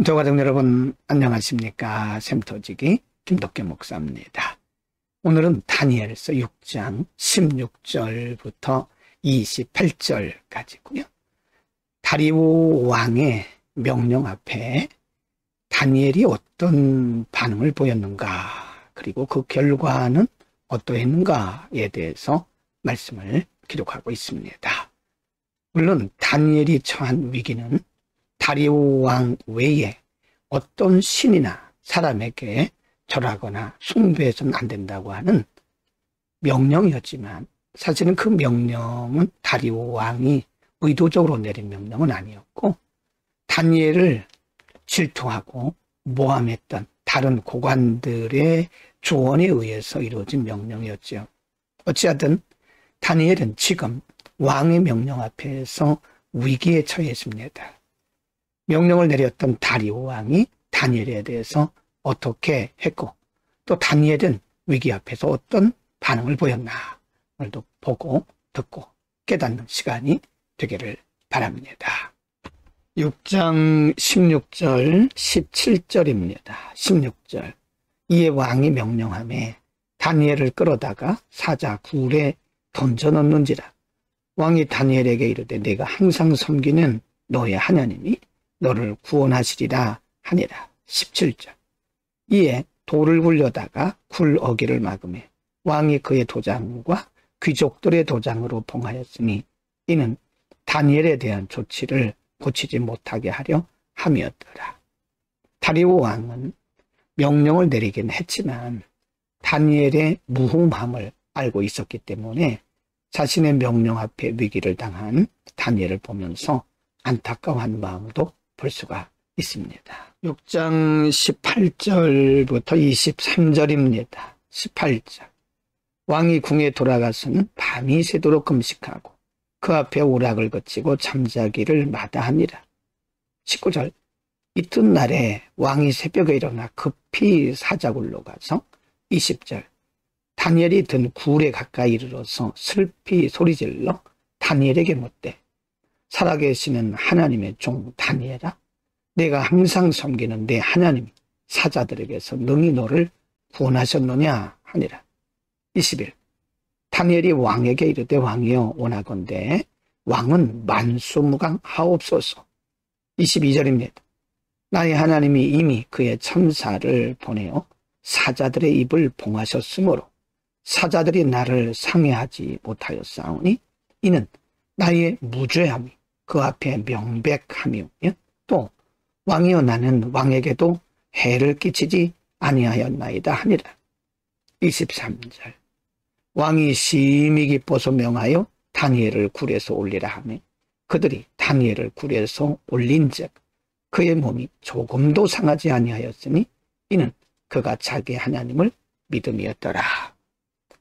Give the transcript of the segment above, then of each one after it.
교가족 여러분 안녕하십니까. 샘터지기 김덕계 목사입니다. 오늘은 다니엘서 6장 16절부터 28절까지고요. 다리오 왕의 명령 앞에 다니엘이 어떤 반응을 보였는가, 그리고 그 결과는 어떠했는가에 대해서 말씀을 기록하고 있습니다. 물론 다니엘이 처한 위기는 다리오 왕 외에 어떤 신이나 사람에게 절하거나 숭배해서는 안 된다고 하는 명령이었지만, 사실은 그 명령은 다리오 왕이 의도적으로 내린 명령은 아니었고, 다니엘을 질투하고 모함했던 다른 고관들의 조언에 의해서 이루어진 명령이었죠. 어찌하든 다니엘은 지금 왕의 명령 앞에서 위기에 처해 있습니다. 명령을 내렸던 다리오 왕이 다니엘에 대해서 어떻게 했고, 또 다니엘은 위기 앞에서 어떤 반응을 보였나, 오늘도 보고 듣고 깨닫는 시간이 되기를 바랍니다. 6장 16절 17절입니다. 16절. 이에 왕이 명령하매 다니엘을 끌어다가 사자 굴에 던져넣는지라. 왕이 다니엘에게 이르되 내가 항상 섬기는 너의 하나님이 너를 구원하시리라 하니라. 17절. 이에 돌을 굴려다가 굴 어귀를 막으매 왕이 그의 도장과 귀족들의 도장으로 봉하였으니 이는 다니엘에 대한 조치를 고치지 못하게 하려 함이었더라. 다리오 왕은 명령을 내리긴 했지만 다니엘의 무능함을 알고 있었기 때문에 자신의 명령 앞에 위기를 당한 다니엘을 보면서 안타까워한 마음도 볼 수가 있습니다. 6장 18절부터 23절입니다. 18절. 왕이 궁에 돌아가서는 밤이 새도록 금식하고 그 앞에 오락을 거치고 잠자기를 마다하니라. 19절. 이튿날에 왕이 새벽에 일어나 급히 사자굴로 가서 20절. 다니엘이 든 굴에 가까이 이르러서 슬피 소리질러 다니엘에게 묻되 살아계시는 하나님의 종 다니엘아, 내가 항상 섬기는 내 하나님이 사자들에게서 능히 너를 구원하셨느냐 하니라. 21. 다니엘이 왕에게 이르되 왕이여 원하건대 왕은 만수무강하옵소서. 22절입니다. 나의 하나님이 이미 그의 천사를 보내어 사자들의 입을 봉하셨으므로 사자들이 나를 상해하지 못하였사오니 이는 나의 무죄함이 그 앞에 명백함이오며 또 왕이여 나는 왕에게도 해를 끼치지 아니하였나이다 하니라. 23절. 왕이 심히 기뻐서 명하여 다니엘을 굴에서 올리라 하며 그들이 다니엘을 굴에서 올린즉 그의 몸이 조금도 상하지 아니하였으니 이는 그가 자기 하나님을 믿음이었더라.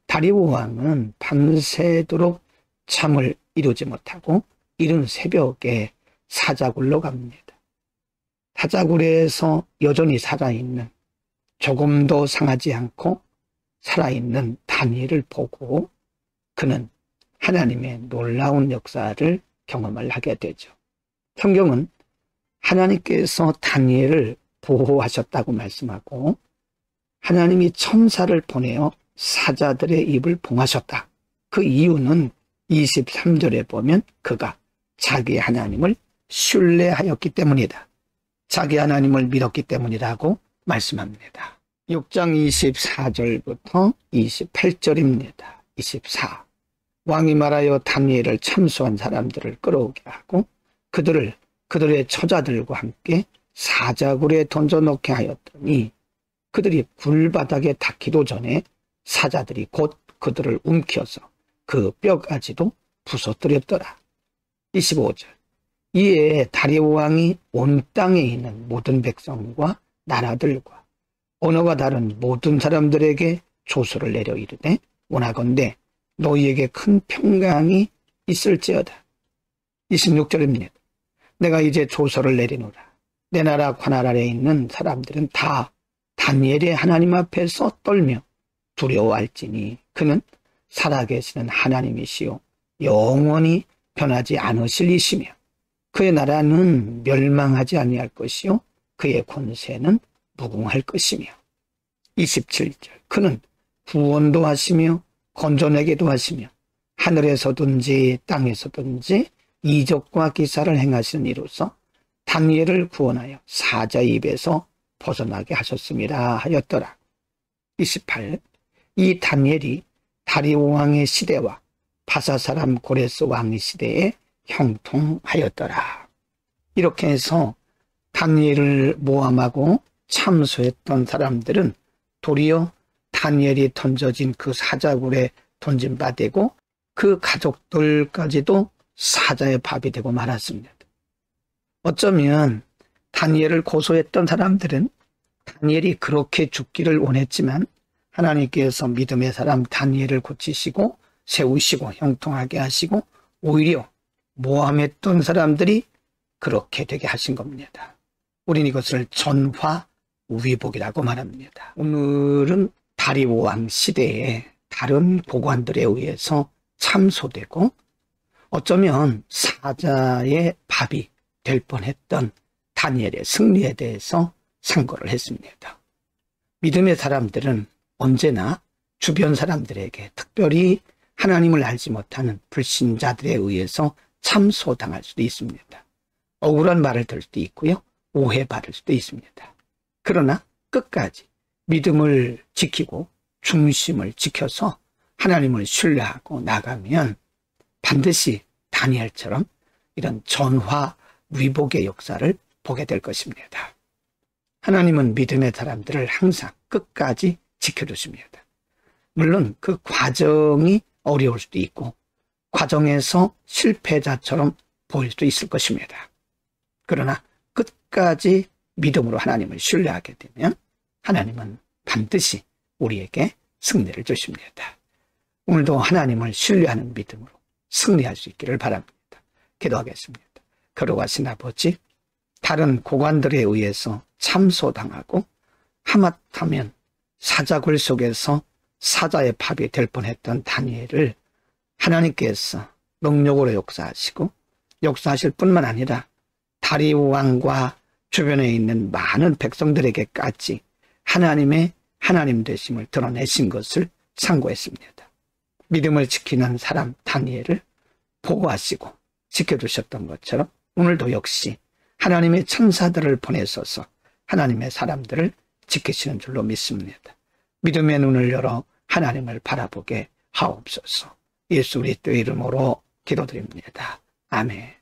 다리오 왕은 밤새도록 잠을 이루지 못하고 이른 새벽에 사자굴로 갑니다. 사자굴에서 여전히 살아있는, 조금도 상하지 않고 살아있는 다니엘을 보고 그는 하나님의 놀라운 역사를 경험을 하게 되죠. 성경은 하나님께서 다니엘을 보호하셨다고 말씀하고 하나님이 천사를 보내어 사자들의 입을 봉하셨다. 그 이유는 23절에 보면 그가 자기 하나님을 신뢰하였기 때문이다. 자기 하나님을 믿었기 때문이라고 말씀합니다. 6장 24절부터 28절입니다. 24. 왕이 말하여 다니엘을 참수한 사람들을 끌어오게 하고 그들의 처자들과 함께 사자굴에 던져놓게 하였더니 그들이 굴바닥에 닿기도 전에 사자들이 곧 그들을 움켜서 그 뼈가지도 부서뜨렸더라. 25절. 이에 다리오 왕이 온 땅에 있는 모든 백성과 나라들과 언어가 다른 모든 사람들에게 조서를 내려 이르되 원하건대 너희에게 큰 평강이 있을지어다. 26절입니다. 내가 이제 조서를 내리노라. 내 나라 관할 아래에 있는 사람들은 다 다니엘의 하나님 앞에서 떨며 두려워할지니 그는 살아계시는 하나님이시요 영원히 변하지 않으실 이시며 그의 나라는 멸망하지 아니할 것이요 그의 권세는 무궁할 것이며 27절 그는 구원도 하시며 건져내기도 하시며 하늘에서든지 땅에서든지 이적과 기사를 행하시는 이로써 다니엘을 구원하여 사자의 입에서 벗어나게 하셨습니다 하였더라. 28. 이 다니엘이 다리오 왕의 시대와 바사 사람 고레스 왕의 시대에 형통하였더라. 이렇게 해서 다니엘을 모함하고 참소했던 사람들은 도리어 다니엘이 던져진 그 사자굴에 던진 바 되고 그 가족들까지도 사자의 밥이 되고 말았습니다. 어쩌면 다니엘을 고소했던 사람들은 다니엘이 그렇게 죽기를 원했지만 하나님께서 믿음의 사람 다니엘을 고치시고 세우시고 형통하게 하시고 오히려 모함했던 사람들이 그렇게 되게 하신 겁니다. 우리는 이것을 전화위복이라고 말합니다. 오늘은 다리오 왕 시대에 다른 고관들에 의해서 참소되고 어쩌면 사자의 밥이 될 뻔했던 다니엘의 승리에 대해서 상고를 했습니다. 믿음의 사람들은 언제나 주변 사람들에게 특별히 하나님을 알지 못하는 불신자들에 의해서 참소당할 수도 있습니다. 억울한 말을 들을 수도 있고요. 오해받을 수도 있습니다. 그러나 끝까지 믿음을 지키고 중심을 지켜서 하나님을 신뢰하고 나가면 반드시 다니엘처럼 이런 전화위복의 역사를 보게 될 것입니다. 하나님은 믿음의 사람들을 항상 끝까지 지켜주십니다. 물론 그 과정이 어려울 수도 있고 과정에서 실패자처럼 보일 수도 있을 것입니다. 그러나 끝까지 믿음으로 하나님을 신뢰하게 되면 하나님은 반드시 우리에게 승리를 주십니다. 오늘도 하나님을 신뢰하는 믿음으로 승리할 수 있기를 바랍니다. 기도하겠습니다. 거룩하신 아버지, 다른 고관들에 의해서 참소당하고 하마터면 사자굴 속에서 사자의 밥이 될 뻔했던 다니엘을 하나님께서 능력으로 역사하시고 역사하실 뿐만 아니라 다리오 왕과 주변에 있는 많은 백성들에게까지 하나님의 하나님 되심을 드러내신 것을 상고했습니다. 믿음을 지키는 사람 다니엘을 보호하시고 지켜주셨던 것처럼 오늘도 역시 하나님의 천사들을 보내셔서 하나님의 사람들을 지키시는 줄로 믿습니다. 믿음의 눈을 열어 하나님을 바라보게 하옵소서. 예수 그리스도의 이름으로 기도드립니다. 아멘.